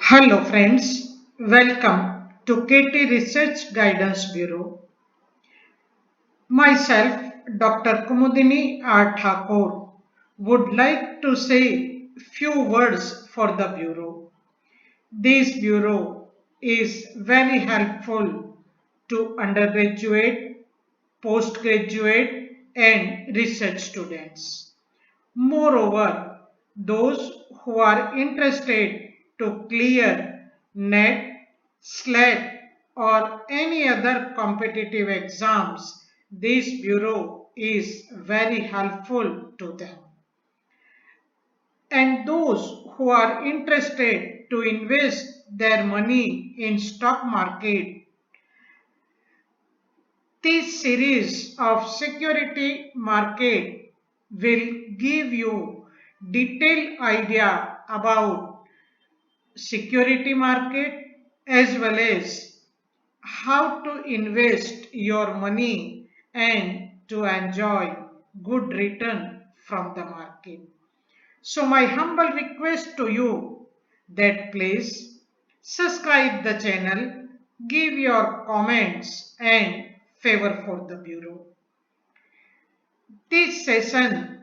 Hello friends, welcome to KT Research Guidance Bureau. Myself, Dr. Kumudini R. Thakur, would like to say few words for the Bureau. This Bureau is very helpful to undergraduate, postgraduate and research students. Moreover, those who are interested to clear NET, SLET or any other competitive exams, this bureau is very helpful to them. And those who are interested to invest their money in stock market, this series of security market will give you detailed idea about security market as well as how to invest your money and to enjoy good return from the market. So my humble request to you that please subscribe the channel, give your comments and favor for the bureau. This session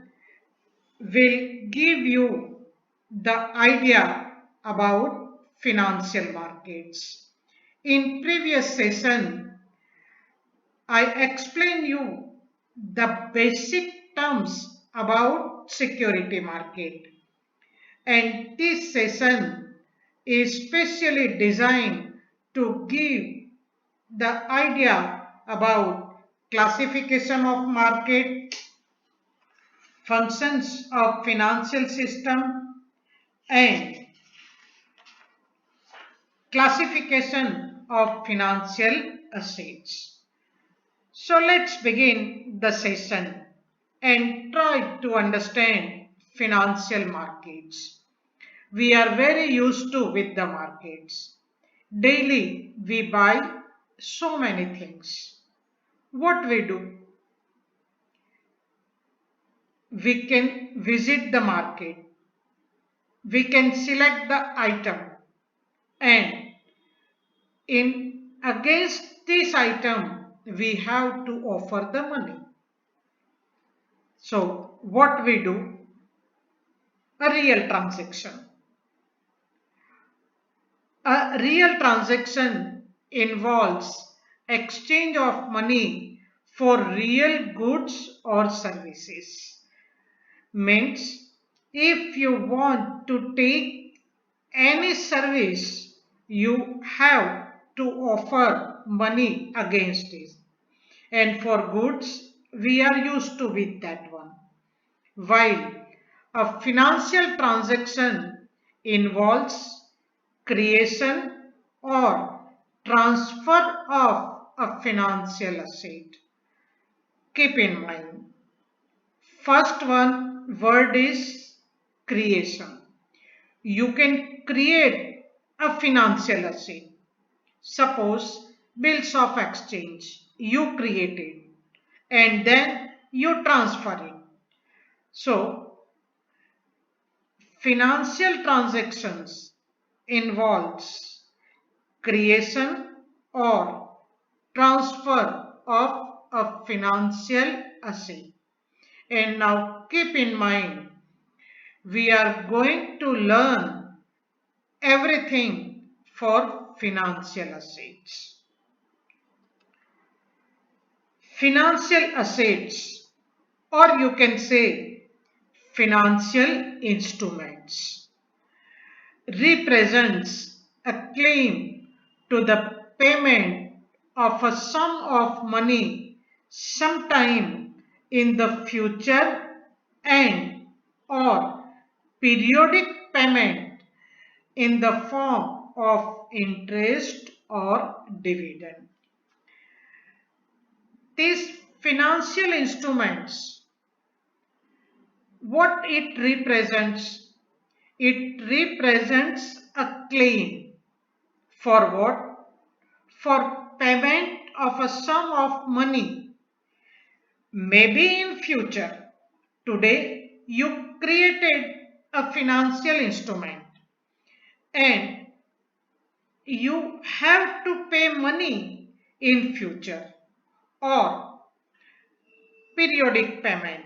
will give you the idea about financial markets. In previous session, I explained you the basic terms about security market, and this session is specially designed to give the idea about classification of market, functions of financial system and classification of financial assets. So let's begin the session and try to understand financial markets. We are very used to with the markets. Daily we buy so many things. What we do? We can visit the market. We can select the item and in against this item we have to offer the money. So what we do? A real transaction. A real transaction involves exchange of money for real goods or services. Means if you want to take any service, you have to offer money against it. And for goods, we are used to with that one. While a financial transaction involves creation or transfer of a financial asset. Keep in mind, first one word is creation. You can create a financial asset. Suppose bills of exchange you created and then you transfer it. So financial transactions involves creation or transfer of a financial asset. And now keep in mind, we are going to learn everything for financial assets. Financial assets, or you can say financial instruments, represents a claim to the payment of a sum of money sometime in the future and or periodic payment in the form of interest or dividend. These financial instruments, what it represents? It represents a claim for what? For payment of a sum of money. Maybe in future. Today you created a financial instrument and you have to pay money in future or periodic payment.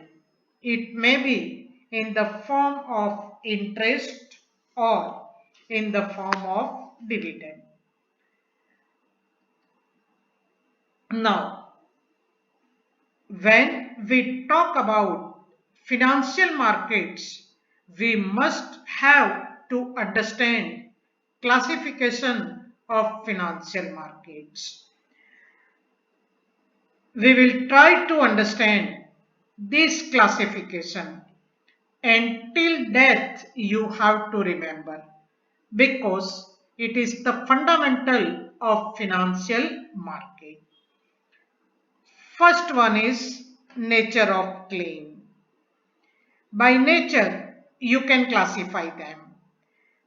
It may be in the form of interest or in the form of dividend. Now, when we talk about financial markets, we must have to understand classification of financial markets. We will try to understand this classification until death. You have to remember, because it is the fundamental of financial market. First one is nature of claim. By nature, you can classify them.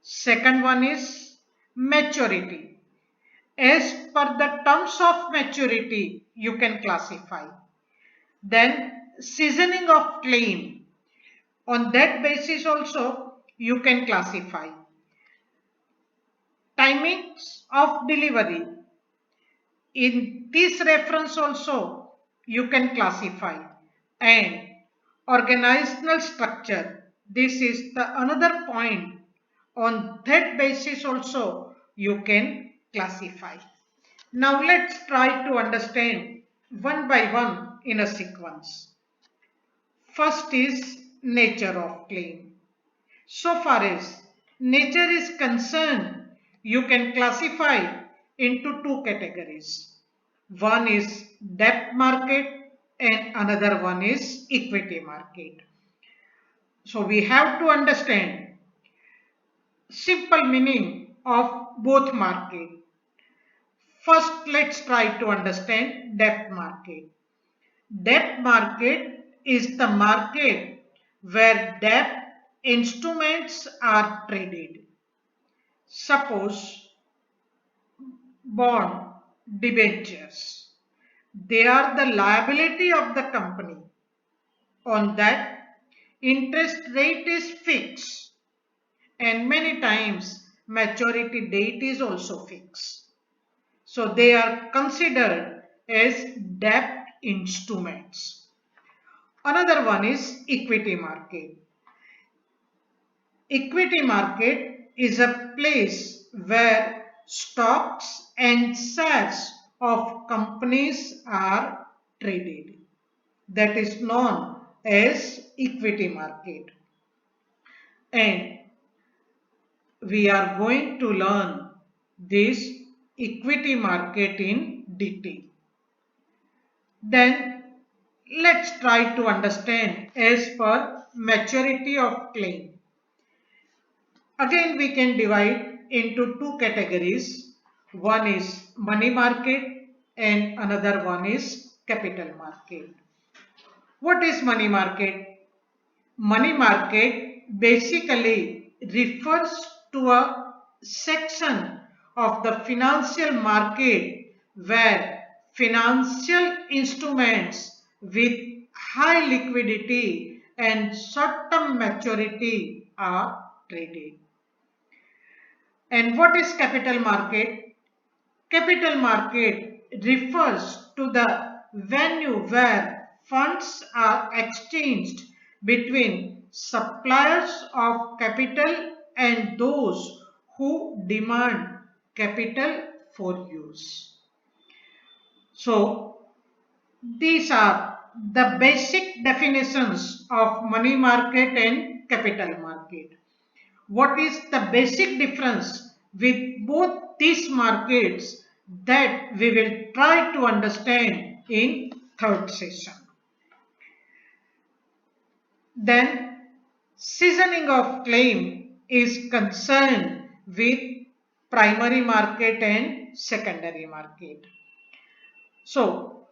Second one is maturity. As per the terms of maturity, you can classify. Then seasoning of claim. On that basis also, you can classify. Timings of delivery. In this reference also, you can classify. And organizational structure. This is the another point. On that basis also, you can classify. Now let's try to understand one by one in a sequence. First is nature of claim. So far as nature is concerned, you can classify into two categories. One is debt market and another one is equity market. So we have to understand simple meaning of both market. First, let's try to understand debt market. Debt market is the market where debt instruments are traded. Suppose bond, debentures. They are the liability of the company. On that, interest rate is fixed, and many times maturity date is also fixed. So they are considered as debt instruments. Another one is equity market. Equity market is a place where stocks and shares of companies are traded. That is known as equity market. And we are going to learn this equity market in detail. Then let's try to understand as per maturity of claim. Again, we can divide into two categories. One is money market and another one is capital market. What is money market? Money market basically refers to a section of the financial market where financial instruments with high liquidity and short-term maturity are traded. And what is capital market? Capital market refers to the venue where funds are exchanged between suppliers of capital and those who demand capital for use. So, these are the basic definitions of money market and capital market. What is the basic difference with both these markets, that we will try to understand in third session. Then seasoning of claim is concerned with primary market and secondary market. So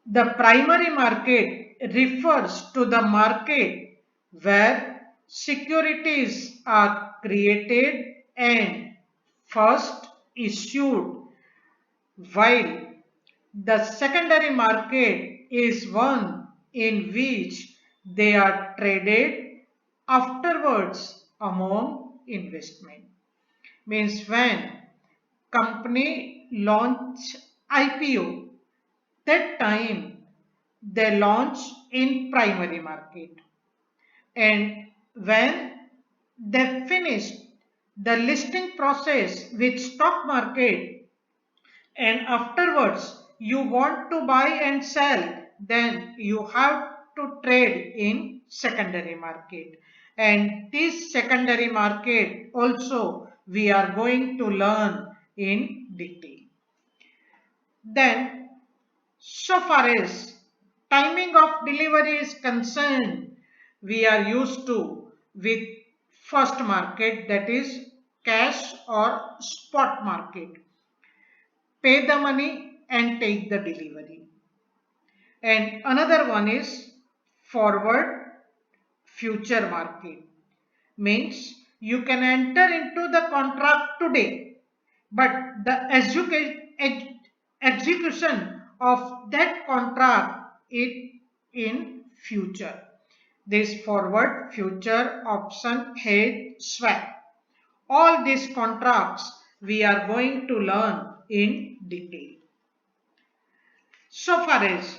the primary market refers to the market where securities are created and first issued, while the secondary market is one in which they are traded afterwards among investment. Means when company launch IPO, that time they launch in primary market, and when they finish the listing process with stock market and afterwards you want to buy and sell, then you have to trade in secondary market, and this secondary market also we are going to learn in detail. Then, so far as timing of delivery is concerned, we are used to with first market, that is cash or spot market. Pay the money and take the delivery. And another one is forward future market. Means you can enter into the contract today, but the execution of that contract is in future. This forward, future, option, hedge, swap. All these contracts we are going to learn in detail. So far as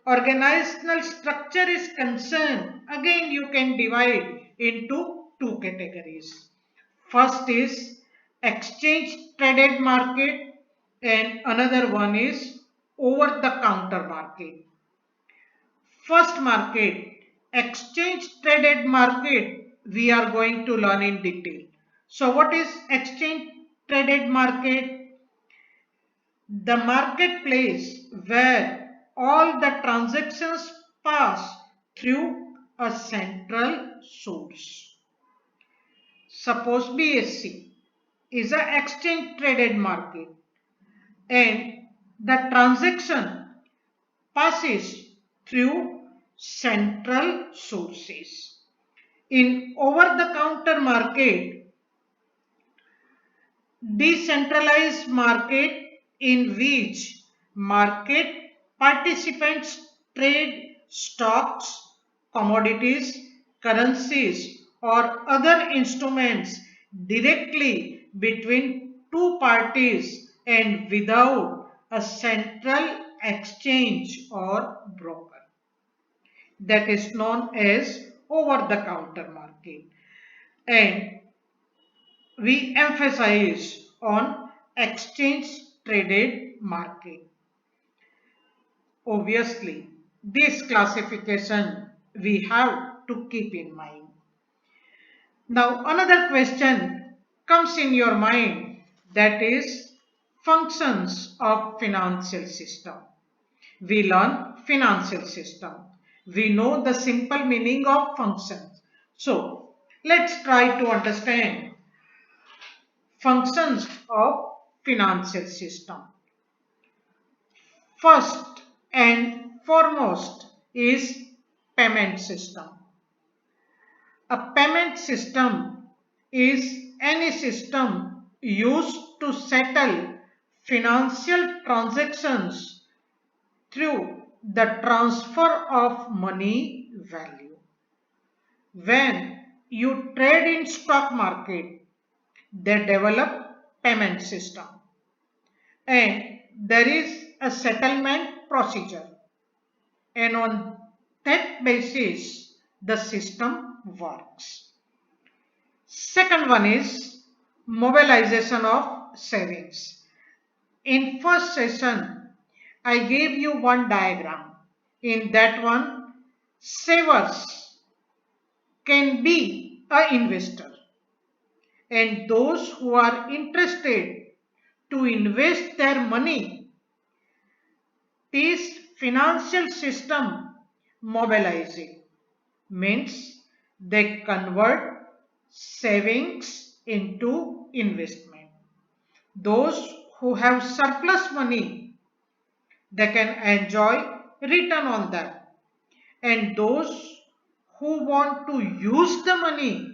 organizational structure is concerned, again you can divide into two categories. First is exchange traded market and another one is over the counter market. First market, exchange traded market, we are going to learn in detail. So what is exchange traded market? The marketplace where all the transactions pass through a central source. Suppose BSE is an exchange traded market and the transaction passes through central sources. In over the counter market, decentralized market in which market participants trade stocks, commodities, currencies or other instruments directly between two parties and without a central exchange or broker. That is known as over the counter market, and we emphasize on exchange traded market. Obviously, this classification we have to keep in mind. Now, another question comes in your mind, that is functions of financial system. We learn financial system. We know the simple meaning of functions. So, let's try to understand functions of financial system. First and foremost is payment system. A payment system is any system used to settle financial transactions through the transfer of money value. When you trade in stock market, they develop payment system and there is a settlement procedure, and on that basis the system works. Second one is mobilization of savings. In first session I gave you one diagram. In that one, savers can be an investor, and those who are interested to invest their money, this financial system mobilizing means they convert savings into investment. Those who have surplus money, they can enjoy return on that, and those who want to use the money,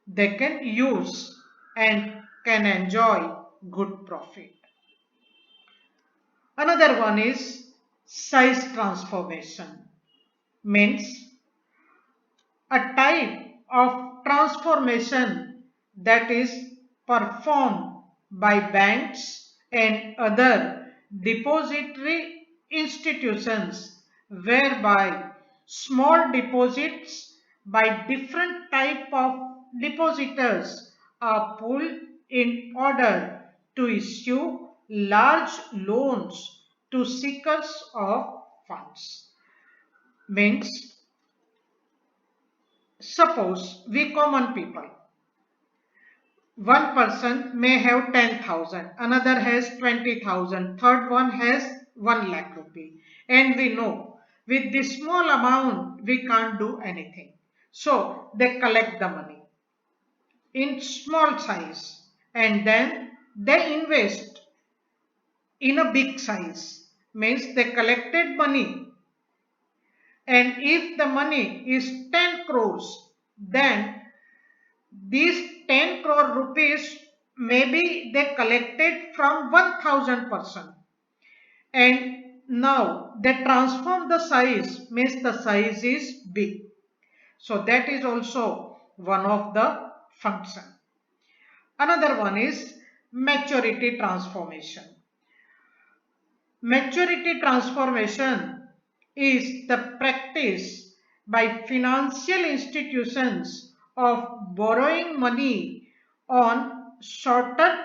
they can use and can enjoy good profit. Another one is size transformation, means a type of transformation that is performed by banks and other depository institutions, whereby small deposits by different type of depositors are pooled in order to issue large loans to seekers of funds. Means, suppose we common people, one person may have 10,000, another has 20,000, third one has 1 lakh rupee. And we know with this small amount we can't do anything. So they collect the money in small size and then they invest in a big size. Means they collected money, and if the money is 10 crores, then these 10 crore rupees maybe they collected from 1000%, and now they transform the size, means the size is big. So that is also one of the function. Another one is maturity transformation. Maturity transformation is the practice by financial institutions of borrowing money on shorter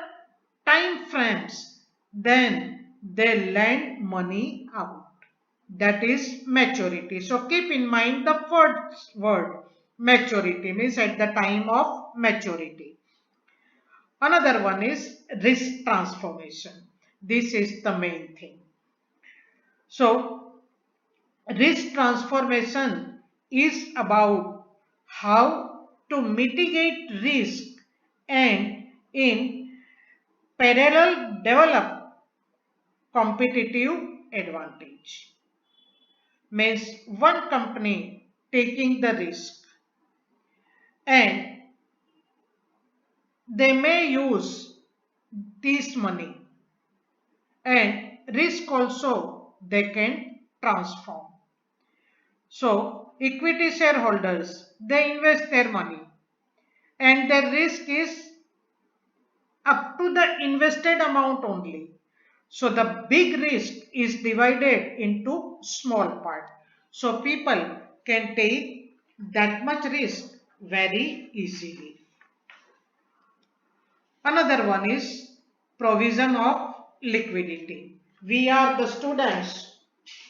time frames than they lend money out. That is maturity. So keep in mind the first word, maturity, means at the time of maturity. Another one is risk transformation. This is the main thing. So, risk transformation is about how to mitigate risk and in parallel develop competitive advantage. Means one company taking the risk and they may use this money, and risk also they can transform. So, equity shareholders, they invest their money and the risk is up to the invested amount only. So, the big risk is divided into small part. So, people can take that much risk very easily. Another one is provision of liquidity. We are the students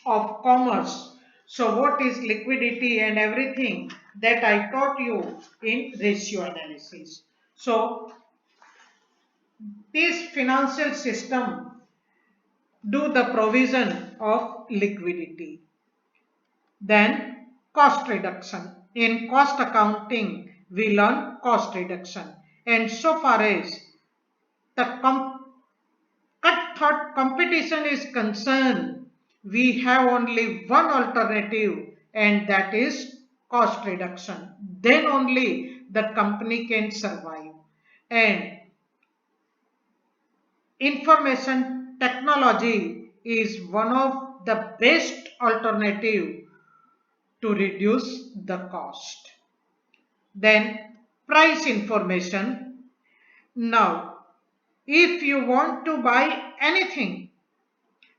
of commerce. So what is liquidity and everything that I taught you in ratio analysis. So this financial system do the provision of liquidity. Then cost reduction. In cost accounting, we learn cost reduction. And so far as the cutthroat competition is concerned, we have only one alternative, and that is cost reduction. Then only the company can survive. And information technology is one of the best alternative to reduce the cost. Then price information. Now, if you want to buy anything,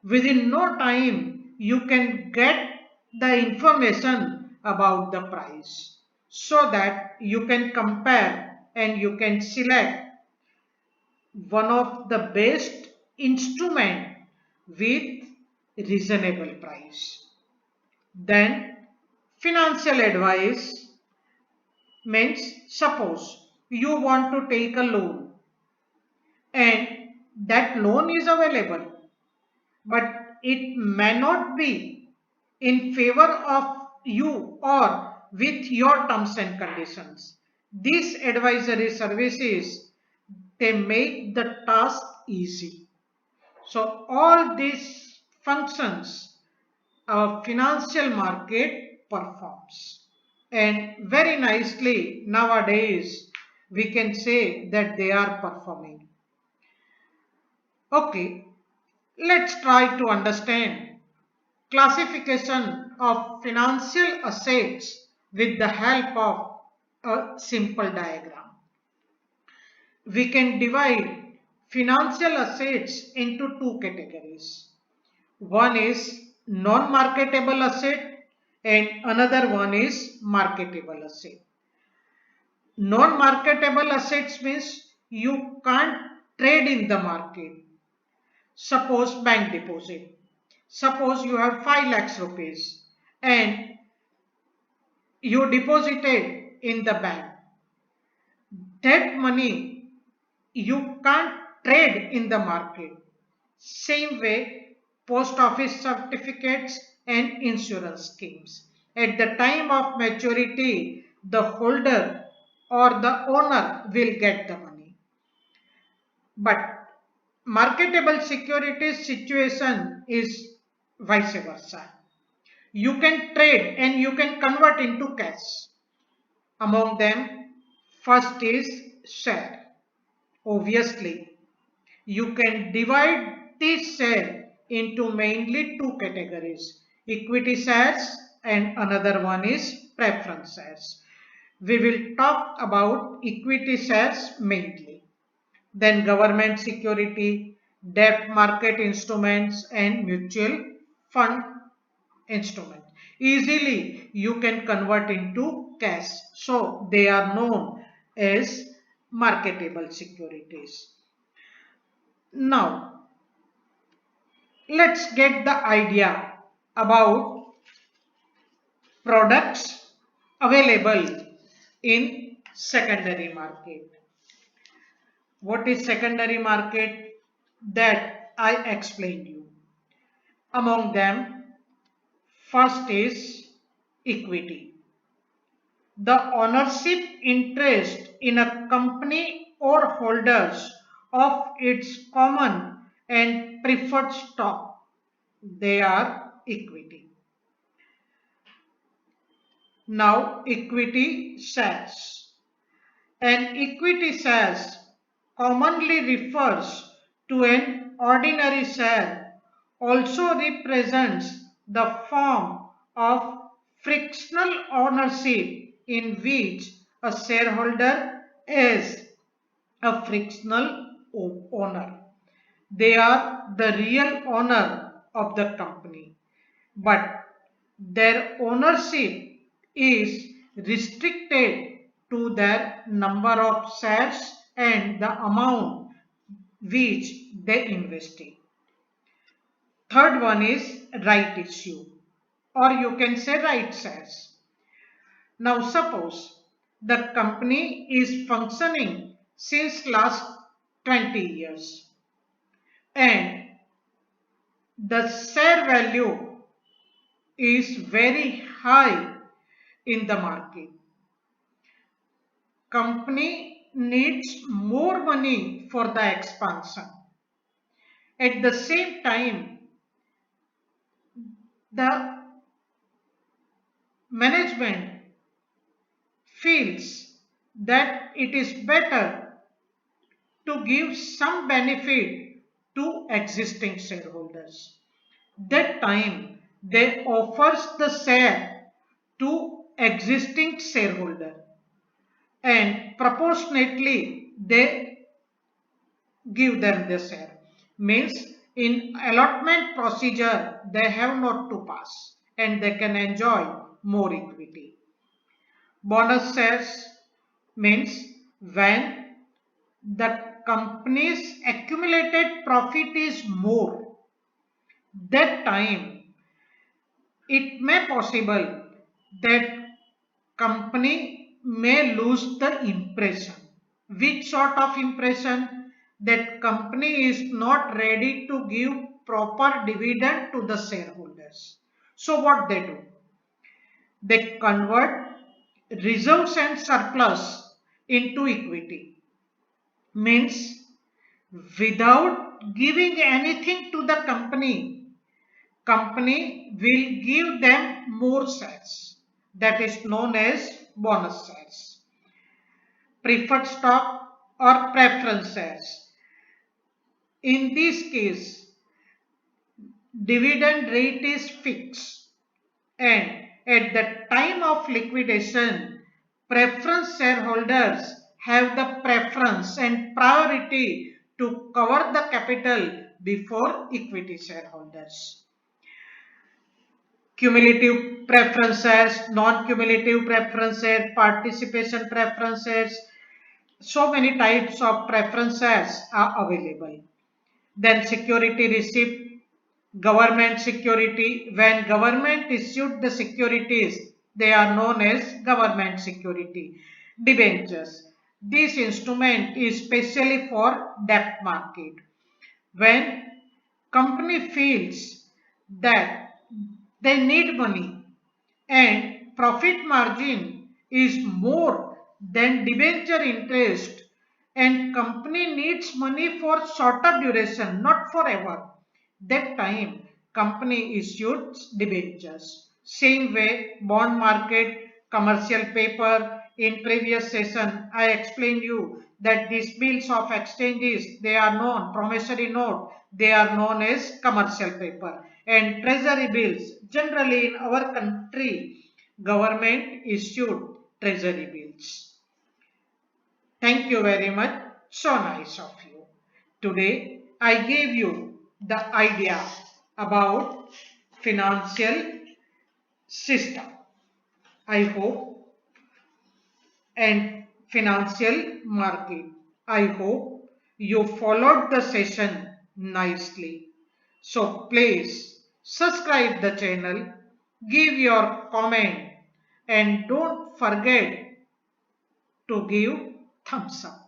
within no time you can get the information about the price, so that you can compare and you can select one of the best instrument with reasonable price. Then financial advice means, suppose you want to take a loan and that loan is available, but it may not be in favor of you or with your terms and conditions. These advisory services, they make the task easy. So all these functions our financial market performs, and very nicely nowadays we can say that they are performing. Okay, let's try to understand classification of financial assets with the help of a simple diagram. We can divide financial assets into two categories. One is non-marketable asset and another one is marketable asset. Non-marketable assets means you can't trade in the market. Suppose bank deposit. Suppose you have 5 lakhs rupees and you deposited in the bank. That money you can't trade in the market. Same way, post office certificates and insurance schemes. At the time of maturity, the holder or the owner will get the money. But marketable securities situation is vice versa. You can trade and you can convert into cash. Among them, first is share. Obviously, you can divide this share into mainly two categories, equity shares and another one is preference shares. We will talk about equity shares mainly. Then government security, debt market instruments and mutual fund instruments. Easily you can convert into cash. So they are known as marketable securities. Now let's get the idea about products available in secondary market. What is secondary market? That I explained you. Among them, first is equity. The ownership interest in a company or holders of its common and preferred stock. They are equity. Now, equity shares. An equity shares commonly refers to an ordinary share, also represents the form of fractional ownership in which a shareholder is a fractional owner. They are the real owner of the company, but their ownership is restricted to their number of shares and the amount which they invest in. Third one is right issue, or you can say right shares. Now suppose the company is functioning since last 20 years and the share value is very high in the market. Company needs more money for the expansion. At the same time, the management feels that it is better to give some benefit to existing shareholders. That time they offers the share to existing shareholder and proportionately they give them the share. Means in allotment procedure they have not to pass and they can enjoy more equity. Bonus shares means when the company's accumulated profit is more, that time it may possible that company may lose the impression. Which sort of impression? That company is not ready to give proper dividend to the shareholders. So what they do? They convert reserves and surplus into equity. Means without giving anything to the company will give them more shares. That is known as bonus shares. Preferred stock or preference shares. In this case, dividend rate is fixed and at the time of liquidation, preference shareholders have the preference and priority to cover the capital before equity shareholders. Cumulative preferences, non-cumulative preferences, participation preferences, so many types of preferences are available. Then security receipt, government security. When government issued the securities, they are known as government security. Debentures. This instrument is specially for debt market. When company feels that they need money and profit margin is more than debenture interest and company needs money for shorter duration, not forever, that time company issues debentures. Same way bond market, commercial paper. In previous session I explained you that these bills of exchanges, they are known promissory note, they are known as commercial paper. And treasury bills, generally in our country government issued treasury bills. Thank you very much. So nice of you. Today I gave you the idea about financial system. I hope, and financial market. I hope you followed the session nicely. So please subscribe the channel, give your comment, and don't forget to give thumbs up.